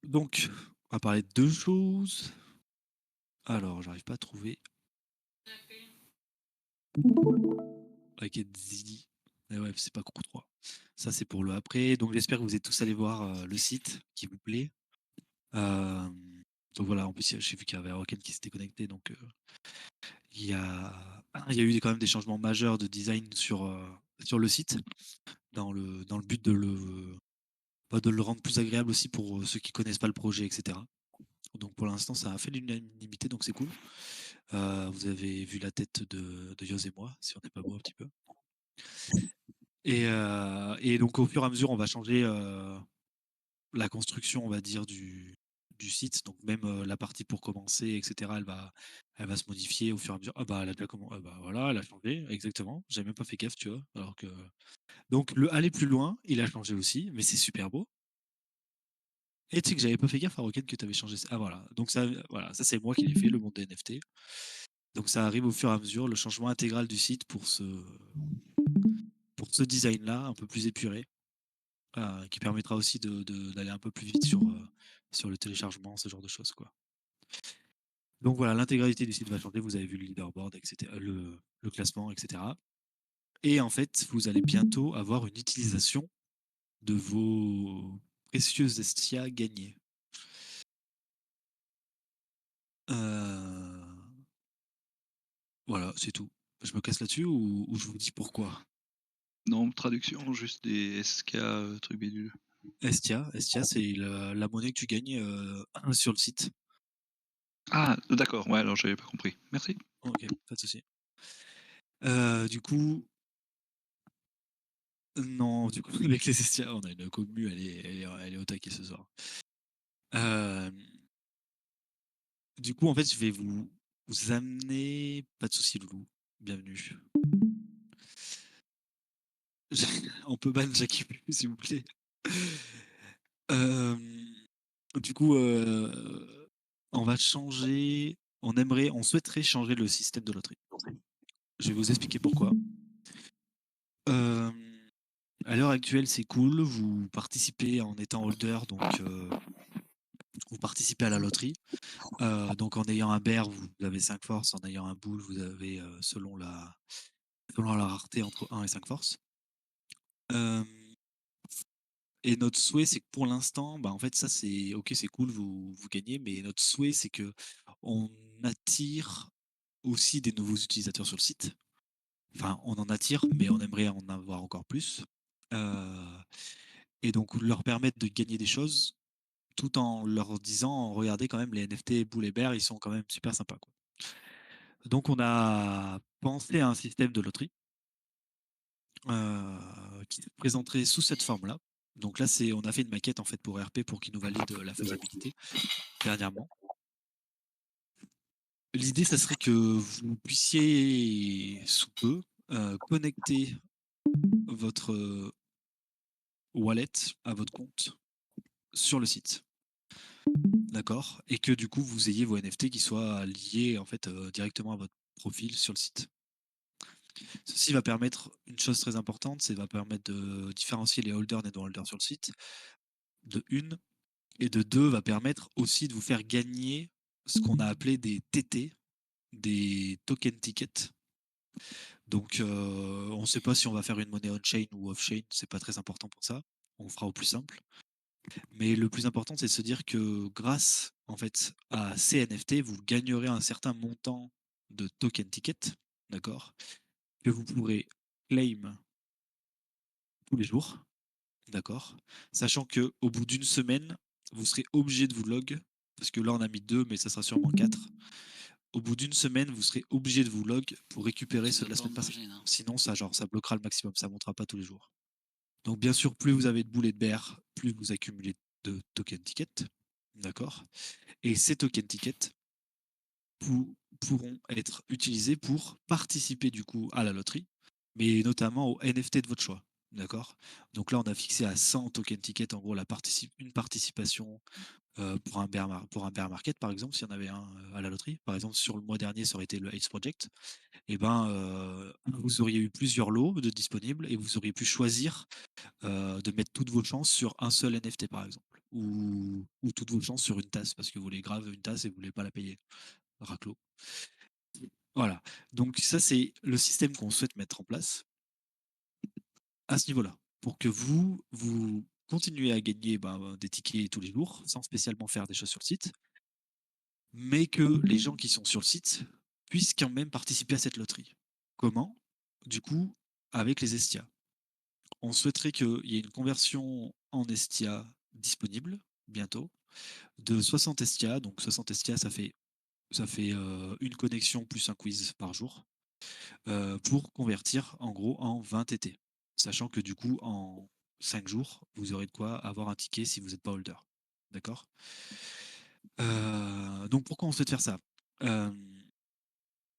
Donc, on va parler de deux choses. Alors, j'arrive pas à trouver. Avec Zidi. Mais ouais, c'est pas Crew 3. Ça, c'est pour le après. Donc, j'espère que vous êtes tous allés voir le site qui vous plaît. Euh, donc voilà, en plus, j'ai vu qu'il y avait Roken qui s'était connecté. Donc, il y a eu quand même des changements majeurs de design sur le site, dans le but de le rendre plus agréable aussi pour ceux qui connaissent pas le projet, etc. Donc pour l'instant, ça a fait l'unanimité, donc c'est cool. Vous avez vu la tête de Yoz et moi, si on n'est pas beau un petit peu. Et donc au fur et à mesure, on va changer la construction, on va dire, du site. Donc même la partie pour commencer, etc., elle va se modifier au fur et à mesure. Ah bah elle a déjà commencé. Ah bah voilà, elle a changé, exactement. J'avais même pas fait gaffe, tu vois. Alors que donc le aller plus loin, il a changé aussi, mais c'est super beau. Et tu sais que j'avais pas fait gaffe à Rocket que tu avais changé. Ah voilà. Donc ça, voilà, ça c'est moi qui l'ai fait, le monde des NFT. Donc ça arrive au fur et à mesure, le changement intégral du site pour ce design-là, un peu plus épuré, qui permettra aussi d'aller un peu plus vite sur le téléchargement, ce genre de choses, quoi. Donc voilà, l'intégralité du site va changer. Vous avez vu le leaderboard, etc., le classement, etc. Et en fait, vous allez bientôt avoir une utilisation de vos précieuses Estia gagnées. Euh, Voilà, c'est tout. Je me casse là-dessus ou je vous dis pourquoi. Non, traduction, juste des SK trucs bidule. Estia, c'est la monnaie que tu gagnes sur le site. Ah, d'accord, ouais, alors j'avais pas compris. Merci. Ok, pas de souci. Du coup, non, du coup, avec les Estia, on a une commu, elle est au taquet ce soir. Euh, du coup, en fait, je vais vous amener. Pas de souci, Loulou. Bienvenue. On peut ban Jackie, s'il vous plaît. Euh, du coup, on va changer. On souhaiterait changer le système de loterie. Je vais vous expliquer pourquoi. Euh, à l'heure actuelle, c'est cool. Vous participez en étant holder, donc vous participez à la loterie. Donc en ayant un bear, vous avez 5 forces. En ayant un bull, vous avez selon la rareté entre 1 et 5 forces. Euh, et notre souhait, c'est que pour l'instant, bah en fait, ça c'est ok, c'est cool, vous gagnez, mais notre souhait, c'est que on attire aussi des nouveaux utilisateurs sur le site. Enfin, on en attire, mais on aimerait en avoir encore plus. Euh, et donc leur permettre de gagner des choses tout en leur disant, regardez quand même les NFT Bull et Bear, ils sont quand même super sympas, quoi. Donc on a pensé à un système de loterie qui se présenterait sous cette forme-là. Donc là, on a fait une maquette en fait pour RP pour qu'ils nous valident la faisabilité dernièrement. L'idée, ça serait que vous puissiez sous peu connecter votre wallet à votre compte sur le site. D'accord. Et que du coup, vous ayez vos NFT qui soient liés en fait directement à votre profil sur le site. Ceci va permettre une chose très importante, c'est va permettre de différencier les holders des non-holders sur le site, de une, et de deux, va permettre aussi de vous faire gagner ce qu'on a appelé des TT, des token tickets. Donc, on ne sait pas si on va faire une monnaie on-chain ou off-chain, c'est pas très important pour ça. On fera au plus simple. Mais le plus important, c'est de se dire que grâce en fait à ces NFT, vous gagnerez un certain montant de token ticket, d'accord, que vous pourrez claim tous les jours, d'accord, sachant que au bout d'une semaine, vous serez obligé de vous log, parce que là on a mis 2, mais ça sera sûrement 4. Au bout d'une semaine, vous serez obligé de vous log pour récupérer Ça ceux de doit la pas en semaine passée. manger, non. Sinon, ça bloquera le maximum, ça ne montera pas tous les jours. Donc bien sûr, plus vous avez de boulets de BR, plus vous accumulez de token tickets, d'accord. Et ces token tickets pourront être utilisés pour participer du coup à la loterie, mais notamment au NFT de votre choix. D'accord. Donc là, on a fixé à 100 token tickets, en gros, une participation pour un bear market, par exemple, s'il y en avait un à la loterie. Par exemple, sur le mois dernier, ça aurait été le Ace Project. Et ben, vous auriez eu plusieurs lots de disponibles et vous auriez pu choisir de mettre toutes vos chances sur un seul NFT, par exemple, ou toutes vos chances sur une tasse parce que vous voulez grave une tasse et vous voulez pas la payer. Raclos. Voilà. Donc ça, c'est le système qu'on souhaite mettre en place à ce niveau-là, pour que vous continuez à gagner, des tickets tous les jours, sans spécialement faire des choses sur le site, mais que les gens qui sont sur le site puissent quand même participer à cette loterie. Comment? Du coup, avec les Estia. On souhaiterait qu'il y ait une conversion en Estia disponible bientôt de 60 Estia. Donc 60 Estia, ça fait une connexion plus un quiz par jour, pour convertir en gros en 20 TT. Sachant que du coup, en 5 jours, vous aurez de quoi avoir un ticket si vous n'êtes pas holder. D'accord? Donc pourquoi on souhaite faire ça?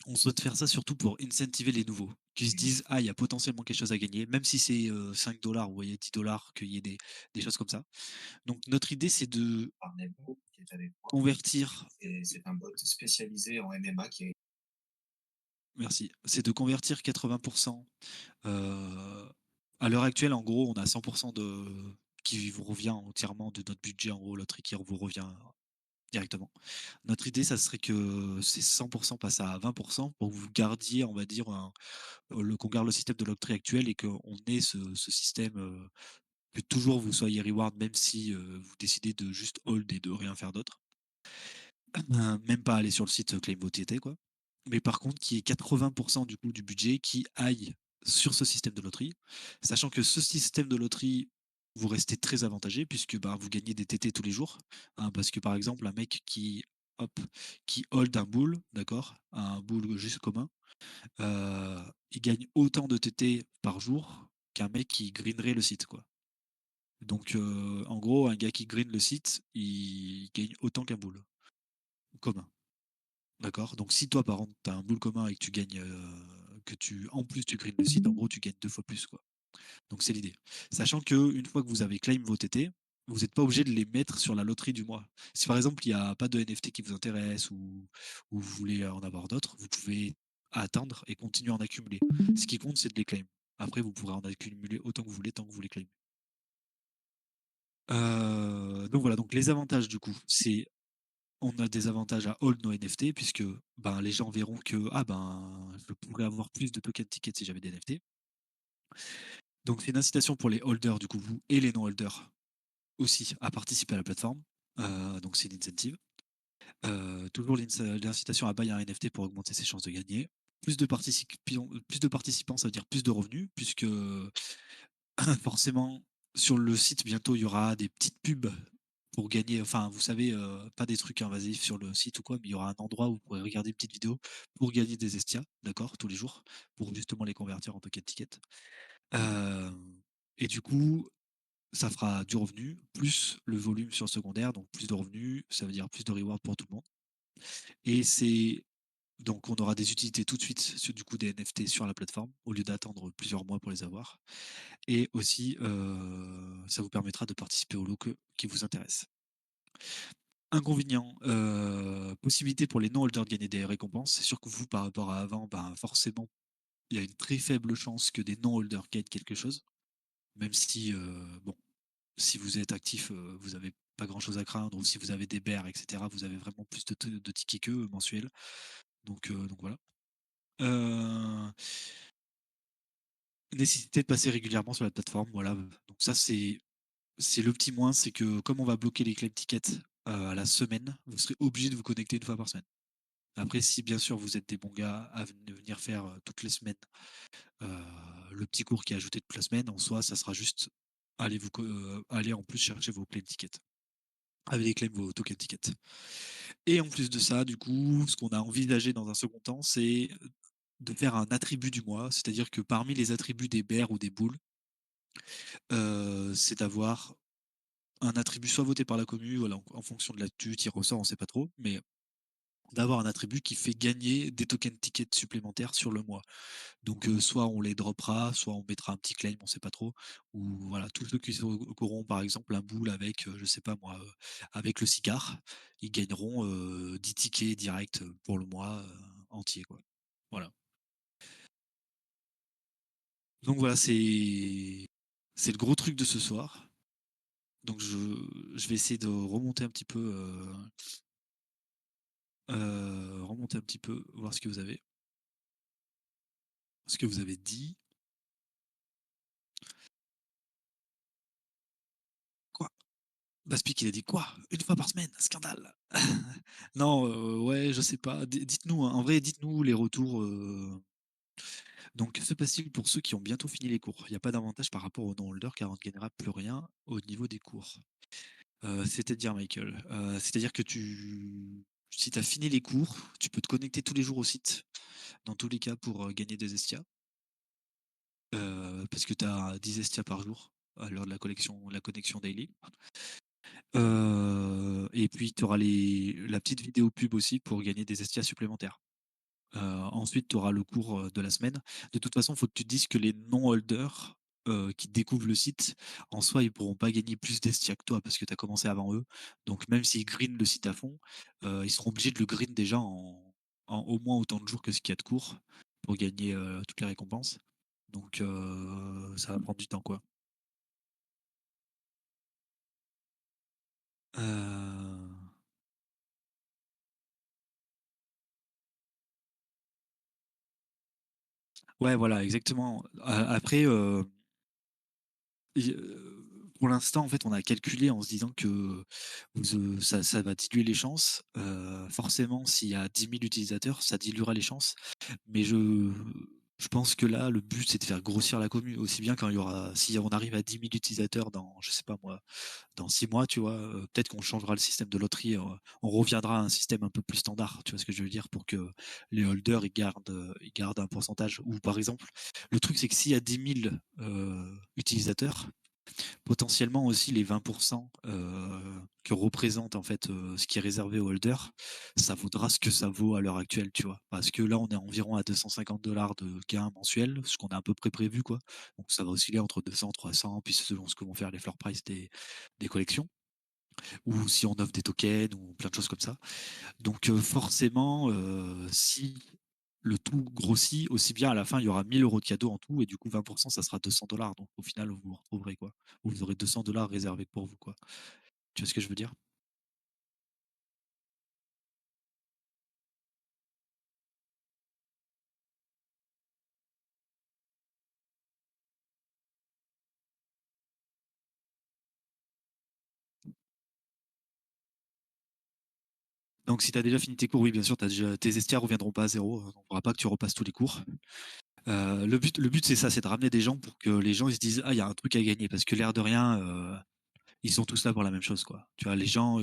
On souhaite faire ça surtout pour incentiver les nouveaux, qui se disent: «Ah, il y a potentiellement quelque chose à gagner», même si c'est, 5 $, vous voyez, 10 qu'il y ait des choses comme ça. Donc notre idée, c'est de Arnelmo, qui est avec moi. convertir Et c'est un bot spécialisé en MMA qui est merci, c'est de convertir 80. À l'heure actuelle, en gros, on a 100 qui vous revient entièrement de notre budget, en gros, loterie qui vous revient directement. Notre idée, ça serait que ces 100 passent à 20 pour que vous gardiez, on va dire, qu'on garde le système de loterie actuel et qu'on ait ce système, que toujours vous soyez reward, même si, vous décidez de juste hold et de rien faire d'autre. Même pas aller sur le site, claim vos TT, quoi. Mais par contre, qu'il y ait 80 du coup du budget qui aille sur ce système de loterie, sachant que ce système de loterie, vous restez très avantagé puisque, vous gagnez des TT tous les jours, hein. Parce que, par exemple, un mec hop, qui hold un bull, d'accord? Un bull juste commun, heu, il gagne autant de TT par jour qu'un mec qui greenerait le site, quoi. Donc, en gros, un gars qui green le site, il gagne autant qu'un bull commun. D'accord? Donc si toi, par contre, tu as un boule commun et que tu gagnes, que tu en plus tu green le site, en gros, tu gagnes 2 fois plus, quoi. Donc c'est l'idée. Sachant qu'une fois que vous avez claim vos TT, vous êtes pas obligé de les mettre sur la loterie du mois. Si par exemple, il y a pas de NFT qui vous intéresse ou vous voulez en avoir d'autres, vous pouvez attendre et continuer à en accumuler. Ce qui compte, c'est de les claim. Après, vous pourrez en accumuler autant que vous voulez, tant que vous les claim. Donc voilà, donc les avantages du coup, c'est on a des avantages à hold nos NFT puisque, les gens verront que, je pourrais avoir plus de token tickets si j'avais des NFT. Donc c'est une incitation pour les holders, du coup, vous et les non-holders aussi à participer à la plateforme. Donc c'est une incentive. Toujours l'incitation à buy un NFT pour augmenter ses chances de gagner. Plus de participants, ça veut dire plus de revenus puisque forcément, sur le site, bientôt, il y aura des petites pubs pour gagner. Enfin, vous savez, pas des trucs invasifs sur le site ou quoi, mais il y aura un endroit où vous pourrez regarder une petite vidéo pour gagner des Estia, d'accord, tous les jours, pour justement les convertir en token ticket. Et du coup, ça fera du revenu, plus le volume sur le secondaire, donc plus de revenus, ça veut dire plus de reward pour tout le monde. Et c'est donc on aura des utilités tout de suite sur du coup des NFT sur la plateforme, au lieu d'attendre plusieurs mois pour les avoir. Et aussi, ça vous permettra de participer aux lots qui vous intéressent. Inconvénient, possibilité pour les non-holders de gagner des récompenses. C'est sûr que vous, par rapport à avant, forcément, il y a une très faible chance que des non-holders gagnent quelque chose, même si, si vous êtes actif, vous avez pas grand-chose à craindre ou si vous avez des bears et cetera, vous avez vraiment plus de tickets qu'eux, mensuels. Donc voilà. Heu, Nécessité de passer régulièrement sur la plateforme, voilà, donc ça c'est le petit moins, c'est que comme on va bloquer les claim tickets, à la semaine, vous serez obligé de vous connecter une fois par semaine. Après, si bien sûr vous êtes des bons gars à venir faire, toutes les semaines, heu, le petit cours qui est ajouté toute la semaine, en soi, ça sera juste aller en plus chercher vos claim tickets. Avec les claim vos token tickets. Et en plus de ça, du coup, ce qu'on a envisagé dans un second temps, c'est, de faire un attribut du mois. C'est-à-dire que parmi les attributs des bears ou des bulls, c'est d'avoir un attribut soit voté par la commu, voilà, en fonction de l'actu, tiré au sort, on sait pas trop, mais d'avoir un attribut qui fait gagner des tokens tickets supplémentaires sur le mois. Donc, soit on les droppera, soit on mettra un petit claim, on sait pas trop. Ou voilà, tous ceux qui auront par exemple un boule avec, je sais pas moi, avec le cigare, ils gagneront, 10 tickets direct, pour le mois, entier, quoi. Voilà. Donc voilà, c'est le gros truc de ce soir. Donc je vais essayer de remonter un petit peu, remonter un petit peu, voir ce que vous avez dit. Quoi? Baspic, il a dit: «Quoi? Une fois par semaine? Scandale!» Non, ouais, je sais pas. Dites-nous, hein, en vrai, dites-nous les retours, donc que se passe-t-il pour ceux qui ont bientôt fini les cours? Il y a pas d'avantage par rapport aux non-holders car on ne gagnera plus rien au niveau des cours. C'est-à-dire Michael? C'est-à-dire que si tu as fini les cours, tu peux te connecter tous les jours au site, dans tous les cas pour, gagner des Estia, parce que tu as 10 Estia par jour à l'heure de la connexion daily. Et puis tu auras la petite vidéo pub aussi pour gagner des Estia supplémentaires. Ensuite, tu auras le cours, de la semaine. De toute façon, il faut que tu te dises que les non-holders, qui découvrent le site, en soi, ils pourront pas gagner plus d'Estia que toi parce que tu as commencé avant eux. Donc même s'ils green le site à fond, ils seront obligés de le green déjà en au moins autant de jours que ce qu'il y a de cours pour gagner, toutes les récompenses. Donc ça va prendre du temps, quoi. Heu, ouais, voilà, exactement. Après, pour l'instant, en fait, on a calculé en se disant que ça va diluer les chances. Forcément, s'il y a 10 000 utilisateurs, ça diluera les chances. Mais je pense que là, le but, c'est de faire grossir la commune. Aussi bien quand si on arrive à 10 000 utilisateurs dans, je sais pas moi, dans 6 mois, tu vois, peut-être qu'on changera le système de loterie. On reviendra à un système un peu plus standard, tu vois ce que je veux dire, pour que les holders, ils gardent un pourcentage. Ou par exemple, le truc, c'est que s'il y a 10 000 utilisateurs, potentiellement aussi les 20% que représente en fait ce qui est réservé aux holders, ça vaudra ce que ça vaut à l'heure actuelle, tu vois. Parce que là, on est environ à 250 $ de gain mensuel, ce qu'on a à peu près prévu, quoi. Donc ça va osciller entre 200, 300, puis selon ce que vont faire les floor price des collections, ou si on offre des tokens, ou plein de choses comme ça. Donc forcément, si le tout grossit, aussi bien à la fin, il y aura 1 000 € de cadeaux en tout, et du coup 20%, ça sera 200 $. Donc au final, vous vous retrouverez, quoi. Vous aurez 200 $ réservés pour vous, quoi. Tu vois ce que je veux dire? Donc si tu as déjà fini tes cours, oui, bien sûr, tes estias reviendront pas à zéro. On ne pourra pas que tu repasses tous les cours. Le but, c'est ça, c'est de ramener des gens pour que les gens ils se disent: «Ah, il y a un truc à gagner», parce que l'air de rien, ils sont tous là pour la même chose, quoi. Tu vois, les gens,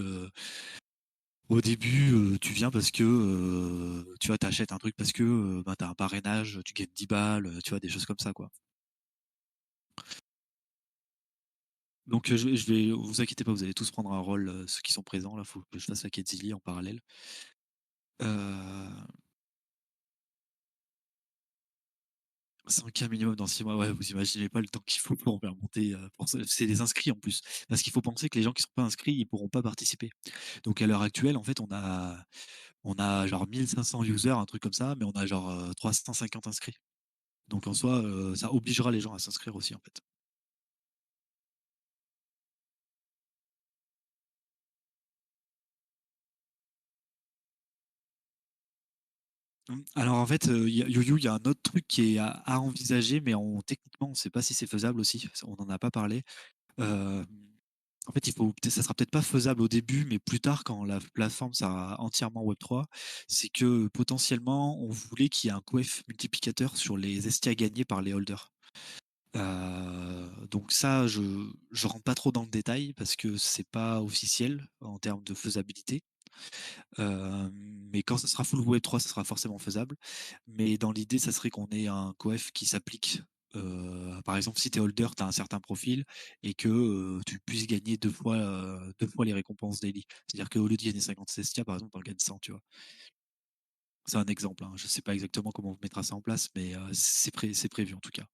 au début, tu viens parce que, tu vois, tu achètes un truc parce que, bah, tu as un parrainage, tu gagnes 10 balles, tu vois, des choses comme ça, quoi. Donc vous inquiétez pas, vous allez tous prendre un rôle, ceux qui sont présents là, faut que je fasse la quête Zilli en parallèle. Heu, 5K minimum dans 6 mois, ouais, vous imaginez pas le temps qu'il faut pour faire monter, pour ça. C'est des inscrits en plus. Parce qu'il faut penser que les gens qui sont pas inscrits, ils pourront pas participer. Donc à l'heure actuelle, en fait, on a genre 1 500 users, un truc comme ça, mais on a genre, 350 inscrits. Donc en soi, ça obligera les gens à s'inscrire aussi, en fait. Alors en fait, il y a un autre truc qui est à envisager, mais techniquement, on ne sait pas si c'est faisable aussi. On n'en a pas parlé. Hem, En fait, ça sera peut-être pas faisable au début, mais plus tard, quand la plateforme sera entièrement Web3, c'est que potentiellement, on voulait qu'il y ait un coef multiplicateur sur les STA gagnés par les holders. Donc ça, je rentre pas trop dans le détail parce que c'est pas officiel en termes de faisabilité. Mais quand ça sera full Web3, ça sera forcément faisable. Mais dans l'idée, ça serait qu'on ait un coef qui s'applique. Par exemple, si tu es holder, tu as un certain profil et que tu puisses gagner deux fois les récompenses daily. C'est-à-dire qu'au lieu de gagner 50 Cestia, par exemple, tu en gagnes 100, tu vois. C'est un exemple, hein. Je sais pas exactement comment on mettra ça en place, mais c'est prévu en tout cas.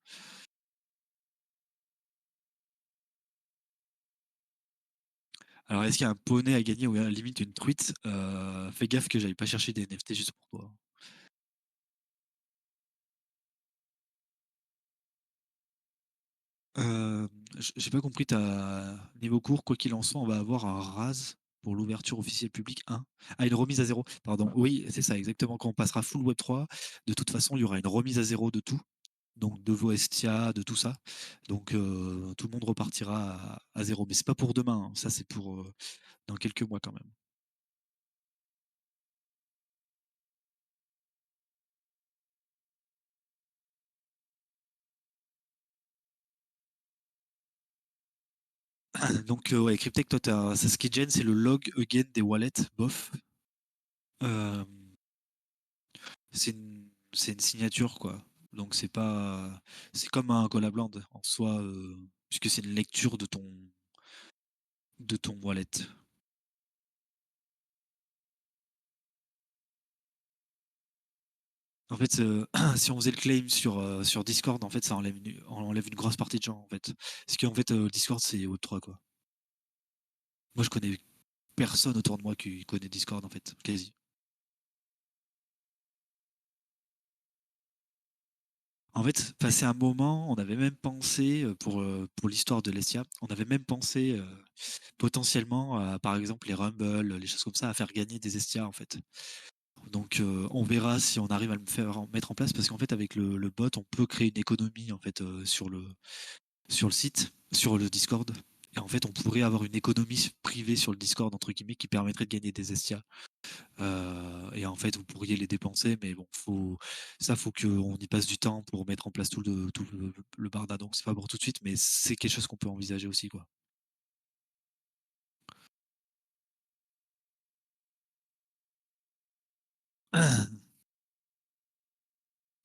Alors, est-ce qu'il y a un poney à gagner ou à la limite une truite? Fais gaffe que j'aille pas chercher des NFT juste pour toi. J'ai pas compris ta niveau cours. Quoi qu'il en soit, on va avoir un RAS pour l'ouverture officielle publique 1. Ah, une remise à zéro, pardon. Oui, c'est ça, exactement. Quand on passera full Web3, de toute façon, il y aura une remise à zéro de tout. Donc de vos STA, de tout ça. Donc tout le monde repartira à zéro. Mais c'est pas pour demain, hein. Ça, c'est pour dans quelques mois quand même. Donc ouais, Cryptech, toi, ça, ce qui te gêne, c'est le log again des wallets, bof. Euh, c'est une signature, quoi. Donc c'est comme un collabland en soi, puisque c'est une lecture de ton wallet. En fait, si on faisait le claim sur Discord, en fait, ça enlève une grosse partie de gens, en fait. Parce qu'en fait, Discord, c'est Web3, quoi. Moi, je connais personne autour de moi qui connaît Discord, en fait, quasi. En fait, passé un moment, on avait même pensé, pour l'histoire de l'Estia, on avait même pensé potentiellement, par exemple, les Rumble, les choses comme ça, à faire gagner des Estia, en fait. Donc, on verra si on arrive à mettre en place, parce qu'en fait, avec le bot, on peut créer une économie, en fait, sur le site, sur le Discord. Et en fait, on pourrait avoir une économie privée sur le Discord, entre guillemets, qui permettrait de gagner des Estia. Et en fait, vous pourriez les dépenser, mais bon, faut qu'on y passe du temps pour mettre en place tout le barda. Donc, c'est pas pour tout de suite, mais c'est quelque chose qu'on peut envisager aussi, quoi.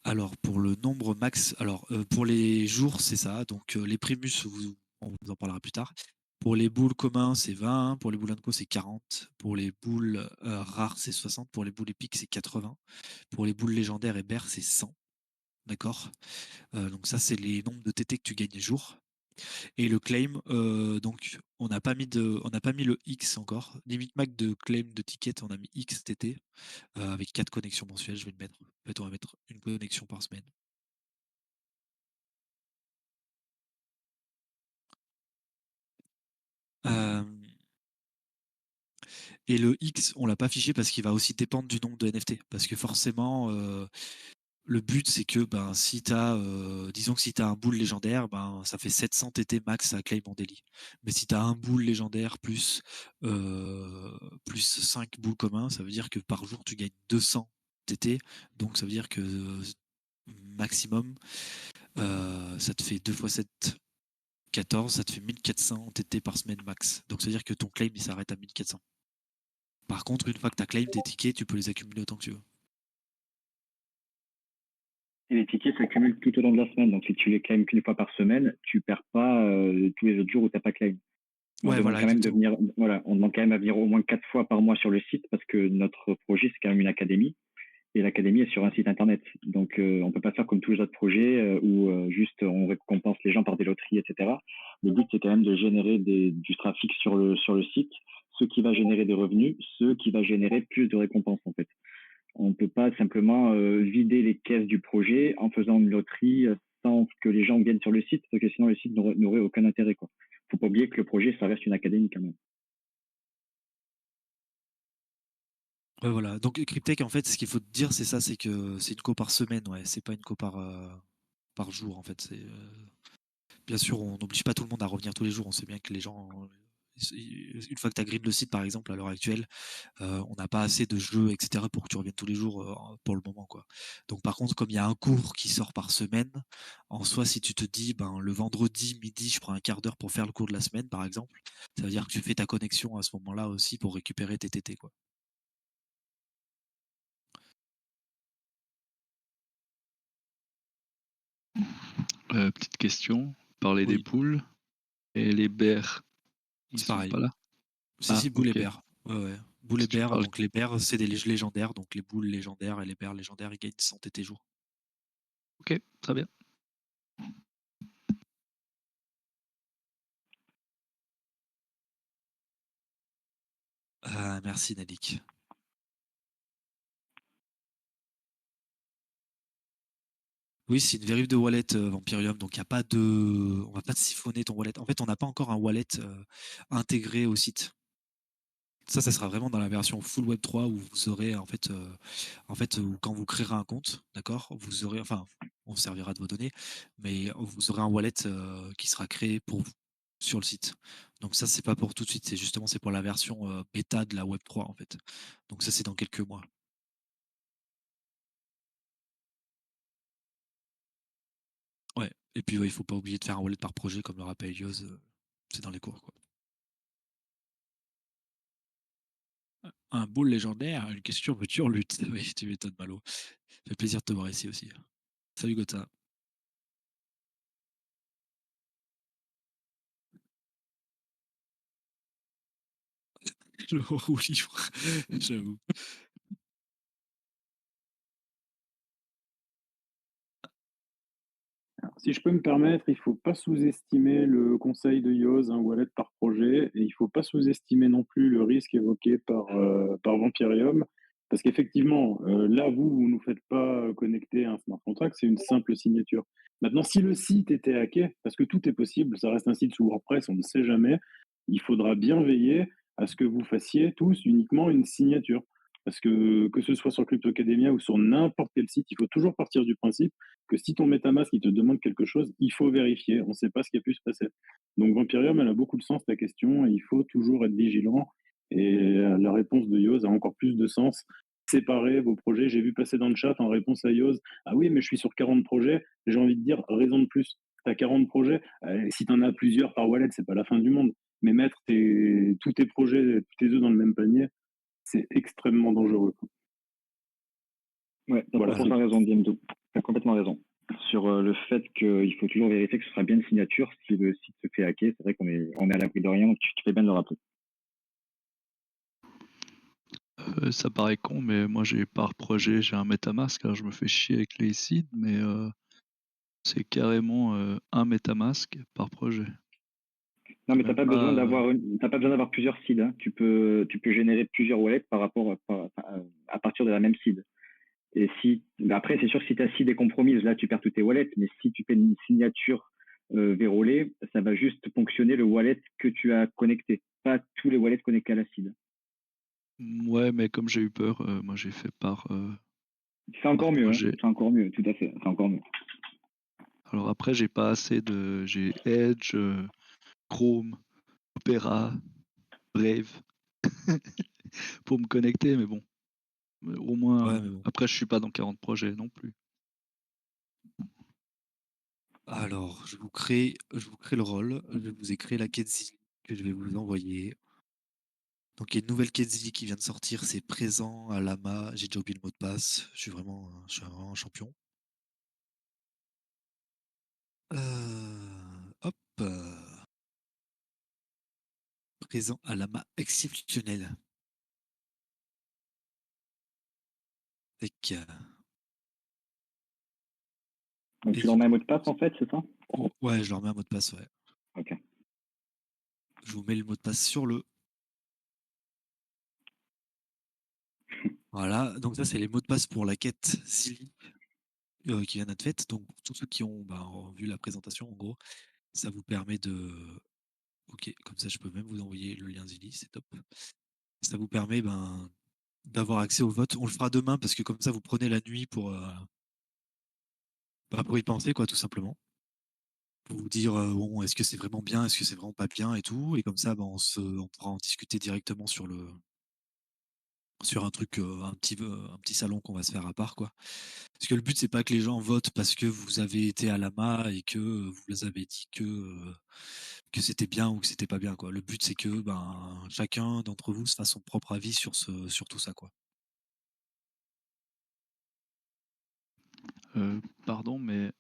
Alors, pour le nombre max, alors pour les jours, c'est ça. Donc, les primus, on vous en parlera plus tard. Pour les boules communs, c'est 20. Pour les boules Unco, c'est 40. Pour les boules rares, c'est 60. Pour les boules épiques, c'est 80. Pour les boules légendaires et berres, c'est 100. D'accord. Donc, ça, c'est les nombres de TT que tu gagnes les jours. Et le claim, donc, on n'a pas mis le X encore. Limite max de claim de ticket, on a mis XTT avec 4 connexions mensuelles. Je vais le mettre. En fait, on va mettre une connexion par semaine. Euh, et le X, on l'a pas affiché parce qu'il va aussi dépendre du nombre de NFT. Parce que forcément, le but, c'est que ben, si tu as, disons que si tu as un boule légendaire, ben, ça fait 700 TT max à claim en daily. Mais si tu as un boule légendaire plus 5 boules communs, ça veut dire que par jour, tu gagnes 200 TT. Donc ça veut dire que maximum, ça te fait 2 fois 7, 14, ça te fait 1400 TT par semaine max. Donc ça veut dire que ton claim, il s'arrête à 1400. Par contre, une fois que tu as claim tes tickets, tu peux les accumuler autant que tu veux. Et les tickets s'accumulent tout au long de la semaine. Donc, si tu les claims qu'une fois par semaine, tu perds pas tous les autres jours où tu n'as pas claim. On Ouais, demande voilà, quand même de exactement. venir, voilà, on demande quand même à venir au moins 4 fois par mois sur le site parce que notre projet, c'est quand même une académie. Et l'académie est sur un site internet. Donc, on peut pas faire comme tous les autres projets où juste on récompense les gens par des loteries, etc. Le but, c'est quand même de générer du trafic sur le site, ce qui va générer des revenus, ce qui va générer plus de récompenses, en fait. On ne peut pas simplement vider les caisses du projet en faisant une loterie sans que les gens viennent sur le site, parce que sinon le site n'aurait aucun intérêt, quoi. Faut pas oublier que le projet, ça reste une académie quand même. Ouais, voilà. Donc, Cryptech, en fait, ce qu'il faut te dire, c'est ça, c'est que c'est une co par semaine, ouais. C'est pas une co par jour, en fait. Bien sûr, on n'oblige pas tout le monde à revenir tous les jours. On sait bien que les gens, une fois que tu as grid le site, par exemple, à l'heure actuelle, on n'a pas assez de jeux, etc., pour que tu reviennes tous les jours pour le moment, quoi. Donc, par contre, comme il y a un cours qui sort par semaine, en soi, si tu te dis, ben, le vendredi midi, je prends un quart d'heure pour faire le cours de la semaine, par exemple, ça veut dire que tu fais ta connexion à ce moment-là aussi pour récupérer tes TT, quoi. Petite question, parler des Oui, poules et les bears, ils c'est sont pareil. pas là? Ah, Si, boule et OK. bear. Ouais, ouais. Boule et Si tu bear, parles donc les bears, c'est des légendaires, donc les boules légendaires et les bears légendaires, ils gagnent 100 TT jours. OK, très bien. Merci, Nadik. Oui, c'est une vérif de wallet Vampirium, donc y a pas de, on va pas te siphonner ton wallet. En fait, on n'a pas encore un wallet intégré au site. Ça sera vraiment dans la version full Web 3 où vous aurez quand vous créerez un compte, d'accord, vous aurez, enfin, on servira de vos données, mais vous aurez un wallet qui sera créé pour vous sur le site. Donc ça, c'est pas pour tout de suite, c'est pour la version bêta de la Web 3 en fait. Donc ça, c'est dans quelques mois. Ouais. Et puis il faut pas oublier de faire un wallet par projet comme le rappelle Elios, c'est dans les cours quoi. Un bowl légendaire, une question veux-tu en lutte? Oui, tu m'étonnes Malo. Ça fait plaisir de te voir ici aussi. Salut Gotha. Le roux livre, j'avoue. Si je peux me permettre, il ne faut pas sous-estimer le conseil de Yoz, un wallet par projet, et il ne faut pas sous-estimer non plus le risque évoqué par Vampirium, parce qu'effectivement, là, vous ne faites pas connecter un smart contract, c'est une simple signature. Maintenant, si le site était hacké, parce que tout est possible, ça reste un site sous WordPress, on ne sait jamais, il faudra bien veiller à ce que vous fassiez tous uniquement une signature. Parce que ce soit sur Cryptocademia ou sur n'importe quel site, il faut toujours partir du principe que si ton MetaMask il te demande quelque chose, il faut vérifier. On ne sait pas ce qui a pu se passer. Donc Vampirium, elle a beaucoup de sens ta question. Et il faut toujours être vigilant. Et la réponse de Yoz a encore plus de sens. Séparer vos projets. J'ai vu passer dans le chat en réponse à Yoz, ah oui, mais je suis sur 40 projets. J'ai envie de dire, raison de plus. Tu as 40 projets. Si tu en as plusieurs par wallet, c'est pas la fin du monde. Mais mettre tous tes projets, tous tes œufs dans le même panier, c'est extrêmement dangereux. Ouais, t'as Voilà. complètement raison, Diemdo. T'as complètement raison. Sur le fait qu'il faut toujours vérifier que ce sera bien une signature si le site se fait hacker. C'est vrai qu'on est à l'abri de rien, donc tu fais bien de le rappeler. Ça paraît con, mais moi j'ai par projet, j'ai un MetaMask, alors je me fais chier avec les seeds, mais c'est carrément un MetaMask par projet. Non, mais t'as Même pas besoin pas, d'avoir plusieurs seeds. Hein. Tu peux générer plusieurs wallets à partir de la même seed. Et après, c'est sûr que si ta seed est compromise, là, tu perds tous tes wallets. Mais si tu fais une signature vérolée, ça va juste fonctionner le wallet que tu as connecté, pas tous les wallets connectés à la seed. ouais, mais comme j'ai eu peur, moi j'ai fait par C'est encore mieux, hein. projet. C'est encore mieux, tout à fait. C'est encore mieux. Alors après, j'ai pas assez de, j'ai Edge, Chrome, Opera, Brave pour me connecter, mais bon, au moins. Ouais, mais bon. Après, je suis pas dans 40 projets non plus. Alors, je vous crée le rôle. Je vous ai créé la quête Zilli que je vais vous envoyer. Donc, il y a une nouvelle quête Zilli qui vient de sortir. C'est présent à Lama. J'ai déjà oublié le mot de passe. Je suis vraiment un champion. Hop. Présent à Lama exceptionnel. Avec, Donc, et tu leur du mets un coup, mot de passe, en fait, c'est ça? ouais, je leur mets un mot de passe, ouais. Ok. Je vous mets le mot de passe sur le. Voilà, donc ça, c'est les mots de passe pour la quête Zilli qui vient d'être faite. Donc, pour tous ceux qui ont vu la présentation, en gros, ça vous permet de. Ok, comme ça, je peux même vous envoyer le lien Zilli, c'est top. Ça vous permet d'avoir accès au vote. On le fera demain parce que comme ça, vous prenez la nuit pour y penser, quoi, tout simplement. Pour vous dire, bon, est-ce que c'est vraiment bien, est-ce que c'est vraiment pas bien et tout. Et comme ça, on pourra en discuter directement sur un truc, un petit salon qu'on va se faire à part, quoi. Parce que le but, c'est pas que les gens votent parce que vous avez été à l'AMA et que vous les avez dit que c'était bien ou que c'était pas bien, quoi. Le but, c'est que chacun d'entre vous se fasse son propre avis sur tout ça, quoi. Pardon, mais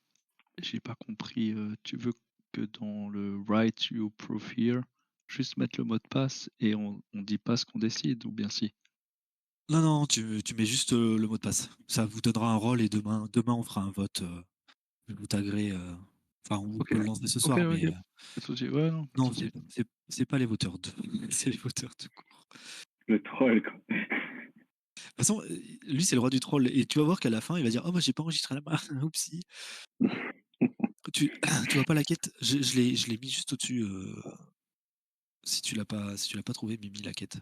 j'ai pas compris. Tu veux que dans le Write Your Profile, juste mettre le mot de passe et on dit pas ce qu'on décide, ou bien si? Non, non, tu mets juste le mot de passe. Ça vous donnera un rôle et demain on fera un vote. Je vous taguerai. Enfin, on Ok, peut le lancer ce ok, soir, ok. mais Pas de souci. Ouais, non, pas de non, souci. c'est pas les voteurs de, c'est les voteurs de cours. Le troll, quoi. façon, lui, c'est le roi du troll. Et tu vas voir qu'à la fin, il va dire: «Oh, moi, j'ai pas enregistré la main. Oupsie». Tu vois pas la quête? Je l'ai mis juste au-dessus. Si tu l'as pas trouvé, Mimi, la quête.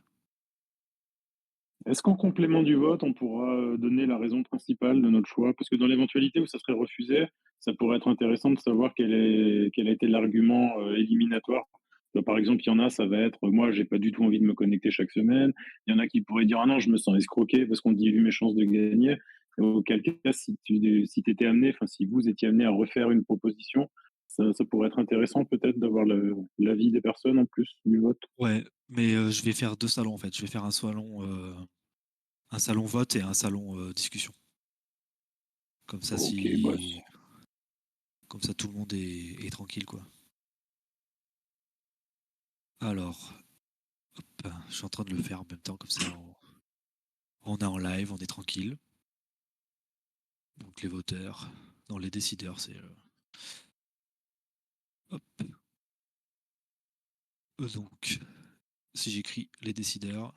Est-ce qu'en complément du vote, on pourra donner la raison principale de notre choix? Parce que dans l'éventualité où ça serait refusé, ça pourrait être intéressant de savoir quel a été l'argument éliminatoire. Par exemple, il y en a, ça va être moi, j'ai pas du tout envie de me connecter chaque semaine. Il y en a qui pourraient dire ah non, je me sens escroqué parce qu'on dilue mes chances de gagner. Et auquel cas, si étais amené, enfin, si vous étiez amené à refaire une proposition, ça pourrait être intéressant peut-être d'avoir l'avis des personnes en plus du vote. Ouais, mais je vais faire 2 salons, en fait. Je vais faire un salon vote et un salon, discussion. Comme ça, Ok, bah, comme ça, tout le monde est tranquille, quoi. Alors, hop, je suis en train de le faire en même temps, comme ça, on est en live, on est tranquille. Donc les voteurs, non, les décideurs, c'est hop. Donc, si j'écris les décideurs,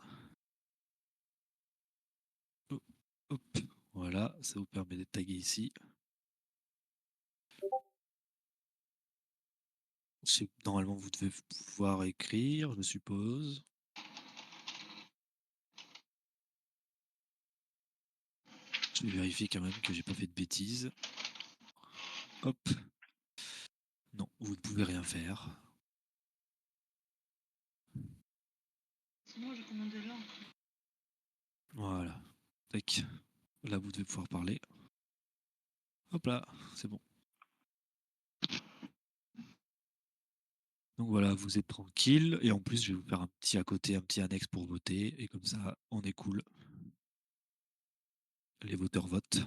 hop, hop, voilà, ça vous permet d'être tagué ici. Normalement, vous devez pouvoir écrire, je suppose. Je vais vérifier quand même que j'ai pas fait de bêtises. Hop. Non, vous ne pouvez rien faire. Sinon, j'ai commandé là. Voilà. Tac. Là, vous devez pouvoir parler. Hop là, c'est bon. Donc voilà, vous êtes tranquille. Et en plus, je vais vous faire un petit à côté, un petit annexe pour voter. Et comme ça, on est cool. Les voteurs votent.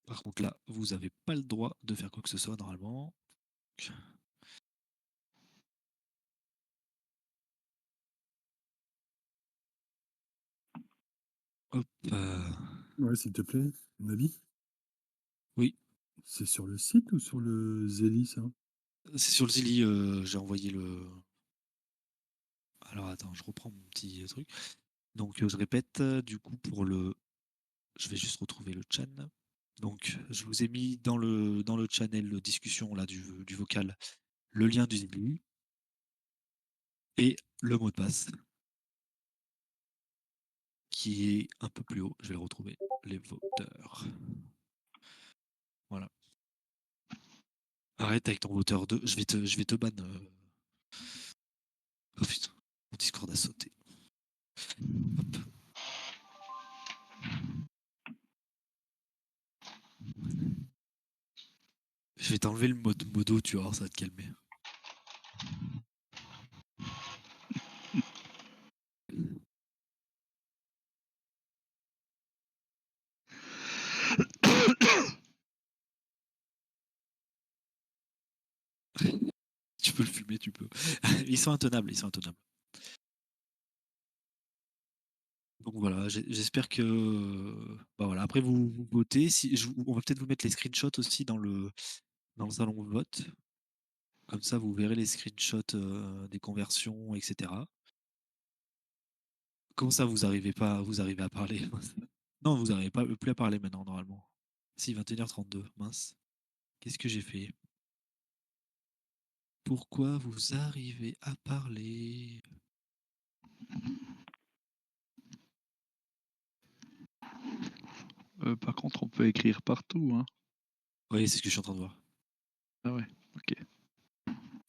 Par contre, là, vous n'avez pas le droit de faire quoi que ce soit normalement. Hop. Ouais, s'il te plaît, un avis? Oui, C'est sur le site ou sur le Zeli, ça? c'est sur le Zili, j'ai envoyé le. Alors attends, je reprends mon petit truc. Donc je répète, du coup, pour le. Je vais juste retrouver le chan. Donc je vous ai mis dans le channel de discussion là, du vocal le lien du Zili et le mot de passe qui est un peu plus haut. Je vais le retrouver. Les voteurs. Voilà. Arrête avec ton voteur 2. Je vais te ban. Oh putain, mon Discord a sauté. Hop. Je vais t'enlever le mode modo, tu vois, ça va te calmer. Tu peux le fumer, tu peux. Ils sont intenables, ils sont intenables. Donc voilà, j'espère que. Bah voilà, après vous votez. On va peut-être vous mettre les screenshots aussi dans le salon de vote. Comme ça, vous verrez les screenshots des conversions, etc. Comment ça, vous arrivez à parler? Non, vous n'arrivez pas plus à parler maintenant, normalement. Si, 21h32, mince. Qu'est-ce que j'ai fait? Pourquoi vous arrivez à parler? Par contre, on peut écrire partout, hein. Oui, c'est ce que je suis en train de voir. Ah ouais, ok.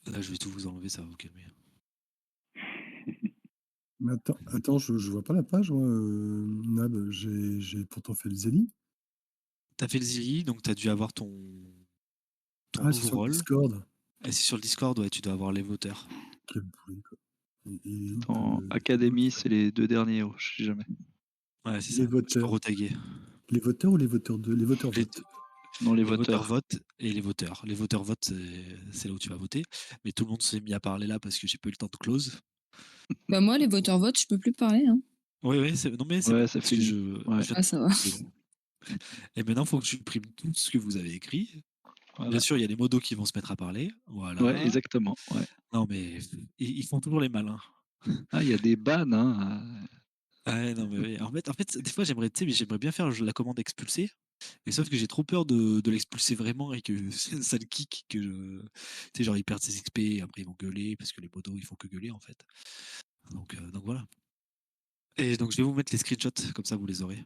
Là, je vais tout vous enlever, ça va vous calmer. Mais attends, je vois pas la page, moi, Nab. J'ai pourtant fait le Zeli. T'as fait le Zilli, donc t'as dû avoir ton Ah, c'est nouveau sur le rôle. Discord. Et c'est sur le Discord, ouais, tu dois avoir les voteurs. Quel bruit, quoi. Et où Dans le Académie, c'est les 2 derniers, je sais jamais. Ouais, c'est Les ça. Tu peux voteurs. retaguer. Les voteurs ou les voteurs de les voteurs Les, votent? Non, les les voteurs voteurs. votent et les voteurs. Les voteurs votent, c'est là où tu vas voter. Mais tout le monde s'est mis à parler là parce que j'ai pas eu le temps de close. Bah, moi, les voteurs votent, je peux plus parler. Hein. Oui, oui, non mais c'est Ouais, bon. c'est Parce que fini. je Ouais. viens Ah, ça va. de- Et maintenant, il faut que je supprime tout ce que vous avez écrit. Voilà. Bien sûr, il y a les modos qui vont se mettre à parler. Ouais, Voilà. exactement. Ouais. Non, mais ils font toujours les malins. Ah, il y a des bans, hein. Ouais, non, mais oui. En fait, des fois, j'aimerais bien faire la commande expulser. Mais sauf que j'ai trop peur de l'expulser vraiment et que ça le kick, que tu sais, genre, il perd ses XP et après ils vont gueuler parce que les modos, ils font que gueuler en fait. Donc voilà. Et donc je vais vous mettre les screenshots, comme ça vous les aurez.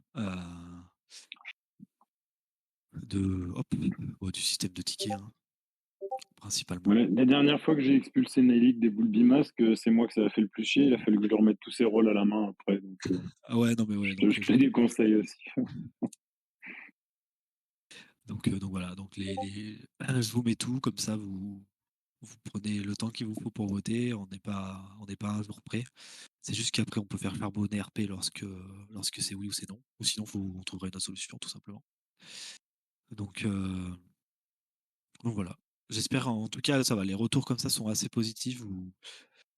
Du système de tickets, hein, principalement. Voilà. La dernière fois que j'ai expulsé Nelly des boules bimasque, c'est moi que ça a fait le plus chier. Il a fallu que je leur mette tous ses rôles à la main après. Donc, Ah ouais, non, mais ouais, je te déconseille aussi. donc voilà, donc je vous mets tout, comme ça vous prenez le temps qu'il vous faut pour voter, on n'est pas à un jour près. C'est juste qu'après on peut faire charbonner RP lorsque c'est oui ou c'est non. Ou sinon on trouvera une autre solution tout simplement. Donc voilà. J'espère en tout cas ça va. Les retours comme ça sont assez positifs.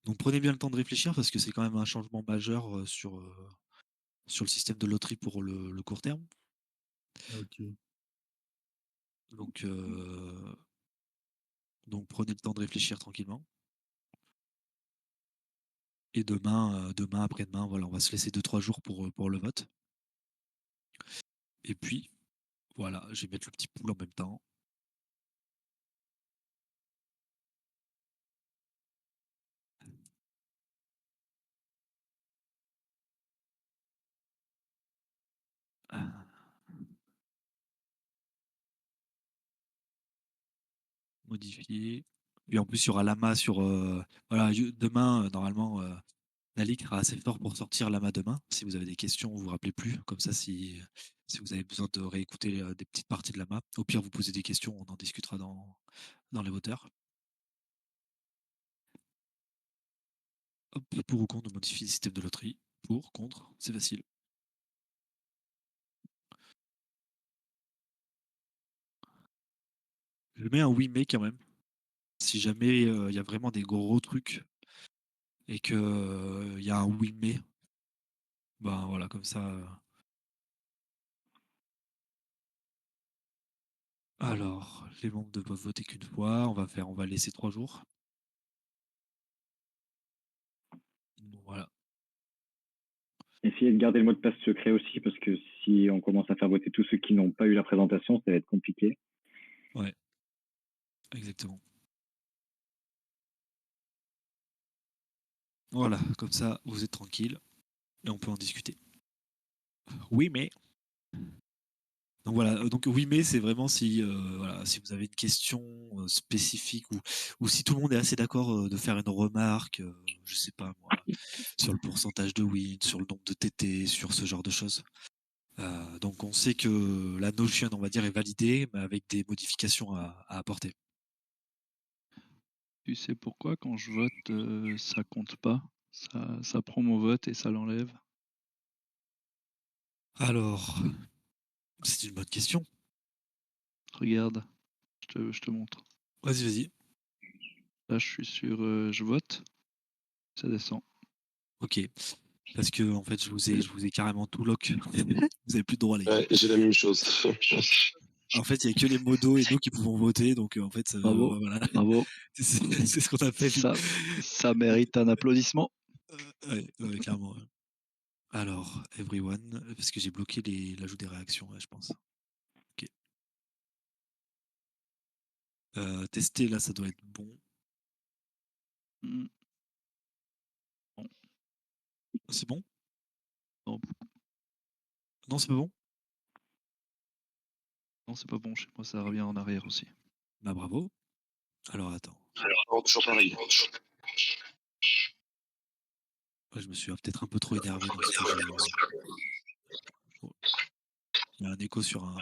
Donc prenez bien le temps de réfléchir parce que c'est quand même un changement majeur sur le système de loterie pour le court terme. Ok. Donc prenez le temps de réfléchir tranquillement. Et demain, après-demain, voilà, on va se laisser 2-3 jours pour le vote. Et puis, voilà, je vais mettre le petit pool en même temps. Modifier. Et en plus, il y aura Lama sur. Voilà, demain, normalement, Nalik sera assez fort pour sortir Lama demain. Si vous avez des questions, vous vous rappelez plus. Comme ça, si vous avez besoin de réécouter des petites parties de Lama, au pire, vous posez des questions, on en discutera dans les voteurs. Hop, pour ou contre de modifier le système de loterie. Pour, contre, c'est facile. Je mets un oui mais quand même. Si jamais il y a vraiment des gros trucs et que il y a un oui mais, ben voilà, comme ça. Alors, les membres ne peuvent voter qu'une fois. On va laisser 3 jours. Bon, voilà. Essayez de garder le mot de passe secret aussi, parce que si on commence à faire voter tous ceux qui n'ont pas eu la présentation, ça va être compliqué. Ouais, exactement. Voilà, comme ça, vous êtes tranquille et on peut en discuter. Oui, mais. Donc voilà, donc oui, mais c'est vraiment si vous avez une question spécifique ou si tout le monde est assez d'accord de faire une remarque, je sais pas moi, sur le pourcentage de win, sur le nombre de TT, sur ce genre de choses. Donc on sait que la notion, on va dire, est validée, mais avec des modifications à apporter. Tu sais pourquoi quand je vote, ça compte pas? Ça prend mon vote et ça l'enlève. Alors, c'est une bonne question. Regarde, je te montre. Vas-y. Là, je suis sur je vote, ça descend. Ok. Parce que en fait, je vous ai carrément tout lock. Vous avez plus de droit, les gars. Ouais, j'ai la même chose. En fait, il n'y a que les modos et nous qui pouvons voter, donc en fait, Bravo, voilà. bravo. C'est ce qu'on appelle. Ça mérite un applaudissement. Ouais, clairement. Ouais. Alors, everyone, parce que j'ai bloqué l'ajout des réactions, ouais, je pense. Ok. Tester, là, ça doit être bon. Bon. C'est bon? Non. Non, c'est pas bon? Non, c'est pas bon. Chez moi, ça revient en arrière aussi. Bah, bravo. Alors, attends. Alors, toujours pareil. Ouais, je me suis peut-être un peu trop énervé dans ce que j'ai. Il y a un écho sur un.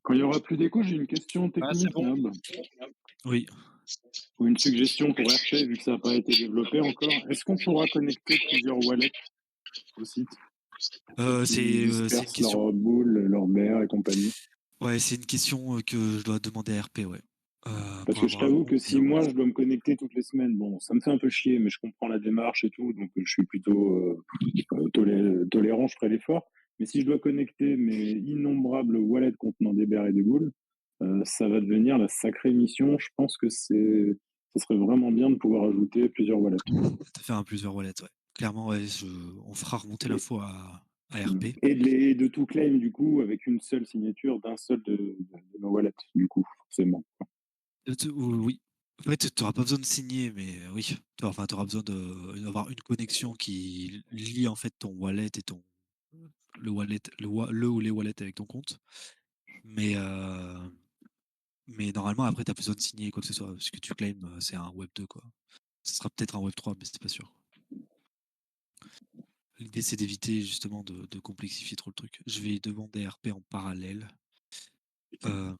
Quand il n'y aura plus d'écho, j'ai une question technique, Nab. Oui. Ou une suggestion pour RP, vu que ça n'a pas été développé encore. Est-ce qu'on pourra connecter plusieurs wallets au site? C'est une question. Leur boule, leur BR et compagnie. Ouais, c'est une question que je dois demander à RP, ouais. Parce que je t'avoue que si moi je dois me connecter toutes les semaines, bon, ça me fait un peu chier, mais je comprends la démarche et tout, donc je suis plutôt tolérant, je ferai l'effort. Mais si je dois connecter mes innombrables wallets contenant des bears et des boules, ça va devenir la sacrée mission. Je pense que ça serait vraiment bien de pouvoir ajouter plusieurs wallets. De faire un plusieurs wallets, ouais. Clairement, ouais, on fera remonter l'info à RP. Et de tout claim, du coup, avec une seule signature d'un seul de nos wallets, du coup, forcément. Oui. En fait, tu n'auras pas besoin de signer, mais oui. Enfin, tu auras besoin d'avoir une connexion qui lie en fait ton wallet et le wallet, le ou les wallets avec ton compte. Mais normalement, après, tu as besoin de signer quoi que ce soit. Parce que tu claims, c'est un Web 2, quoi. Ce sera peut-être un Web 3, mais c'est pas sûr. L'idée, c'est d'éviter justement de complexifier trop le truc. Je vais demander RP en parallèle. Euh,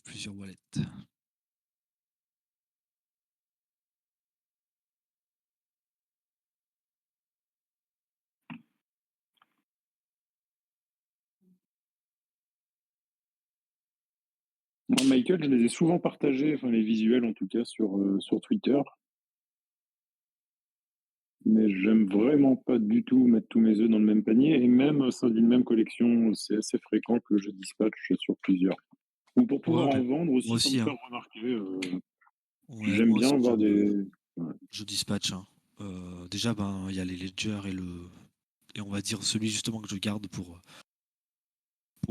plusieurs wallets. Moi, Michael, je les ai souvent partagés, enfin les visuels en tout cas, sur Twitter. Mais j'aime vraiment pas du tout mettre tous mes œufs dans le même panier. Et même au sein d'une même collection, c'est assez fréquent que je dispatche sur plusieurs. Ou pour pouvoir Ouais, en mais vendre moi aussi, sans me aussi, hein. faire remarquer. Ouais, J'aime moi bien aussi, avoir des. Ouais. je dispatch, hein. Déjà, ben, il y a les ledgers et on va dire celui justement que je garde pour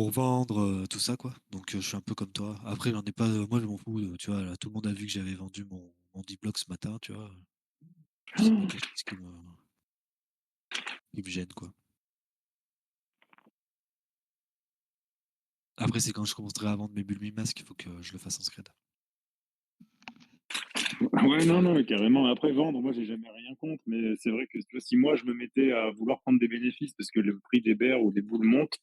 vendre tout ça, quoi. Donc, je suis un peu comme toi. Après, j'en ai pas. Moi, je m'en fous. Tu vois, là, tout le monde a vu que j'avais vendu mon 10 blocs ce matin, tu vois. C'est pas quelque chose qui me gêne, quoi. Après, c'est quand je commencerai à vendre mes bulles masques, il faut que je le fasse en scred. Ouais, non, non, mais carrément. Après, vendre, moi, j'ai jamais rien contre. Mais c'est vrai que tu vois, si moi, je me mettais à vouloir prendre des bénéfices parce que le prix des bears ou des boules monte,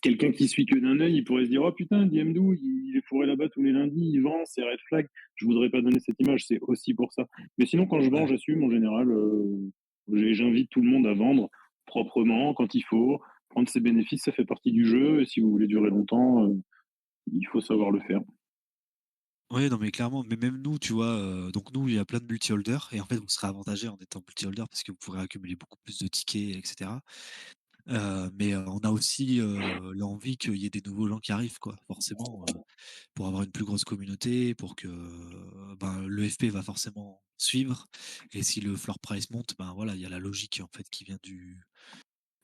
quelqu'un qui suit que d'un œil, il pourrait se dire: oh putain, DMDO, il est fourré là-bas tous les lundis, il vend, c'est red flag. Je voudrais pas donner cette image, c'est aussi pour ça. Mais sinon, quand je vends, Ouais. j'assume en général. J'invite tout le monde à vendre proprement quand il faut. Prendre ses bénéfices, ça fait partie du jeu. Et si vous voulez durer longtemps, il faut savoir le faire. Ouais, non, mais clairement, mais même nous, tu vois, donc nous, il y a plein de multi-holders, et en fait, vous serez avantagé en étant multi-holder parce que vous pourrez accumuler beaucoup plus de tickets, etc. Mais on a aussi l'envie qu'il y ait des nouveaux gens qui arrivent, quoi, forcément, pour avoir une plus grosse communauté, pour que ben, le FP va forcément suivre. Et si le floor price monte, ben voilà, il y a la logique en fait qui vient du.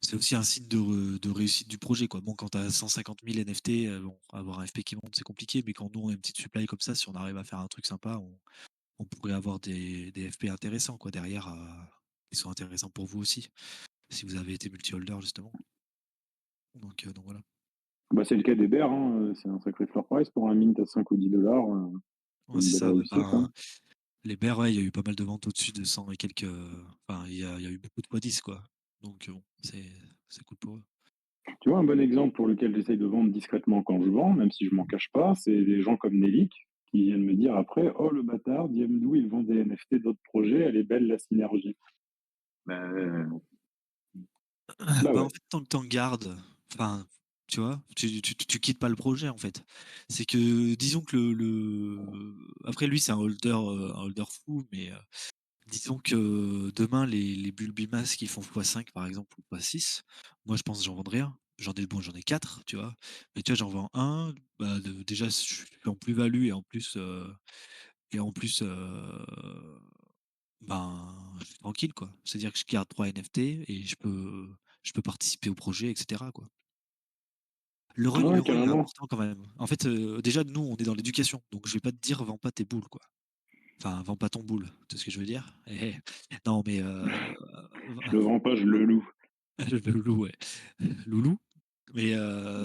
C'est aussi un signe de réussite du projet, quoi. Bon, quand tu as 150 000 NFT, bon, avoir un FP qui monte, c'est compliqué, mais quand nous on a une petite supply comme ça, si on arrive à faire un truc sympa, on pourrait avoir des FP intéressants, quoi, derrière, qui sont intéressants pour vous aussi, si vous avez été multi-holder justement. Donc voilà. Bah, c'est le cas des bears, hein. C'est un sacré floor price pour un mint à 5 ou 10 dollars. C'est Ouais, une c'est belle ça. Ouais. réussite, Ben, hein. les bears, ouais, il y a eu pas mal de ventes au-dessus de 100 et quelques. Enfin, il y a eu beaucoup de x10, quoi. Donc bon, c'est cool pour eux. Tu vois, un bon exemple pour lequel j'essaye de vendre discrètement quand je vends, même si je m'en cache pas, c'est des gens comme Nelik qui viennent me dire après: oh le bâtard, Diemdou, il vend des NFT d'autres projets, elle est belle la synergie. Bah Bah, ouais. en fait, tant que t'en gardes, enfin, tu vois, tu quittes pas le projet, en fait. C'est que, disons que après, lui, c'est un holder fou, mais disons que demain, les bulles Bimas qui font x5, par exemple, ou x6, moi, je pense que j'en vendrai un. J'en ai 4, tu vois. Mais tu vois, j'en vends un, bah, déjà, je suis en plus-value et en plus, ben, je suis tranquille, quoi. C'est-à-dire que je garde 3 NFT et je peux participer au projet, etc., quoi. Ah Le ouais, ROI, il est carrément. important quand même. En fait, déjà, nous, on est dans l'éducation, donc je vais pas te dire vends pas tes boules, quoi. Enfin, vends pas ton boule, tu sais ce que je veux dire? Non, mais Je le vends pas, je le loue. le loulou, ouais. Loulou. Mais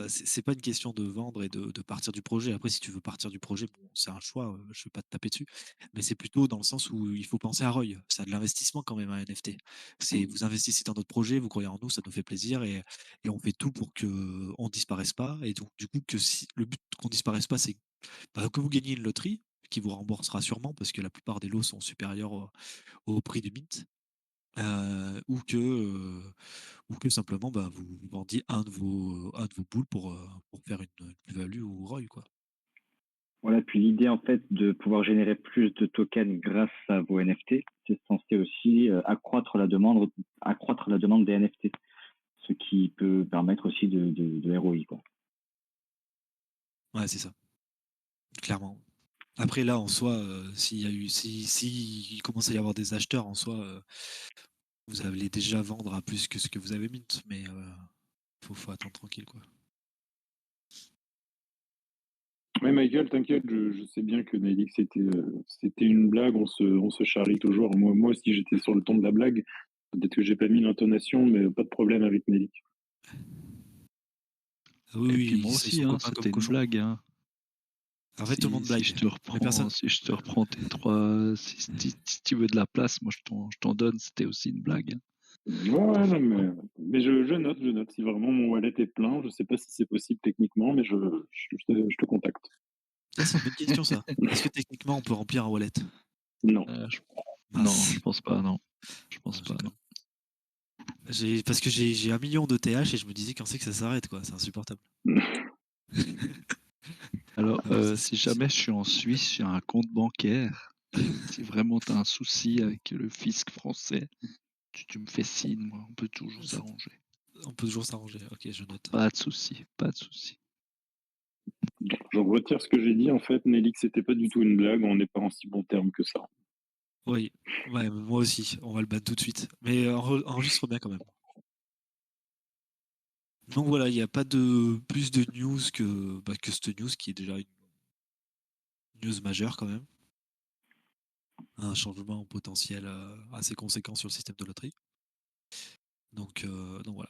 c'est pas une question de vendre et de partir du projet. Après, si tu veux partir du projet, bon, c'est un choix, je vais pas te taper dessus. Mais c'est plutôt dans le sens où il faut penser à ROI. C'est de l'investissement quand même, un NFT. C'est vous investissez dans notre projet, vous croyez en nous, ça nous fait plaisir et on fait tout pour que on disparaisse pas. Et donc, du coup, que si le but qu'on disparaisse pas, c'est bah, que vous gagnez une loterie qui vous remboursera sûrement parce que la plupart des lots sont supérieurs au prix du mint. Ou que simplement bah, vous vendiez un de vos boules pour faire une plus-value ou ROI, quoi. Voilà, puis l'idée en fait de pouvoir générer plus de tokens grâce à vos NFT, c'est censé aussi accroître la demande des NFT, ce qui peut permettre aussi de ROI, quoi. Ouais, c'est ça. Clairement. Après, là, en soi, si il commence à y avoir des acheteurs, en soi, vous allez déjà vendre à plus que ce que vous avez mint, mais faut attendre tranquille, quoi. Mais Michael, t'inquiète, je sais bien que Nelix c'était une blague, on se charrie toujours. Moi aussi j'étais sur le ton de la blague. Peut-être que j'ai pas mis l'intonation, mais pas de problème avec Nelix. Ah oui, Et oui, puis moi ils aussi, sont hein, copains comme c'était une cochons. blague. Hein. En fait, tout le monde blague. Si je te Mais reprends, personne. si je te reprends tes trois, si tu veux de la place, moi je t'en donne. C'était aussi une blague. Hein. Ouais, non, mais je note. Si vraiment mon wallet est plein, je sais pas si c'est possible techniquement, mais je te contacte. Ça, c'est une bonne question, ça. Est-ce que techniquement, on peut remplir un wallet? Non. Non, Mince. je pense pas, non. Je pense Ah, pas, non. Parce que j'ai 1 million de TH et je me disais quand c'est que ça s'arrête, quoi. C'est insupportable. Alors, Ah non, si c'est jamais possible. je suis en Suisse, j'ai un compte bancaire. Si vraiment tu as un souci avec le fisc français, tu me fais signe, moi, on peut toujours s'arranger. On peut toujours s'arranger. Ok, je note. Pas de souci, pas de souci. Je retire ce que j'ai dit. En fait, Nelix, c'était pas du tout une blague. On n'est pas en si bon terme que ça. Oui, ouais, moi aussi. On va le battre tout de suite. Mais enregistre bien quand même. Donc voilà, il n'y a pas de plus de news que cette news qui est déjà une news majeure quand même. Un changement potentiel assez conséquent sur le système de loterie. Donc voilà.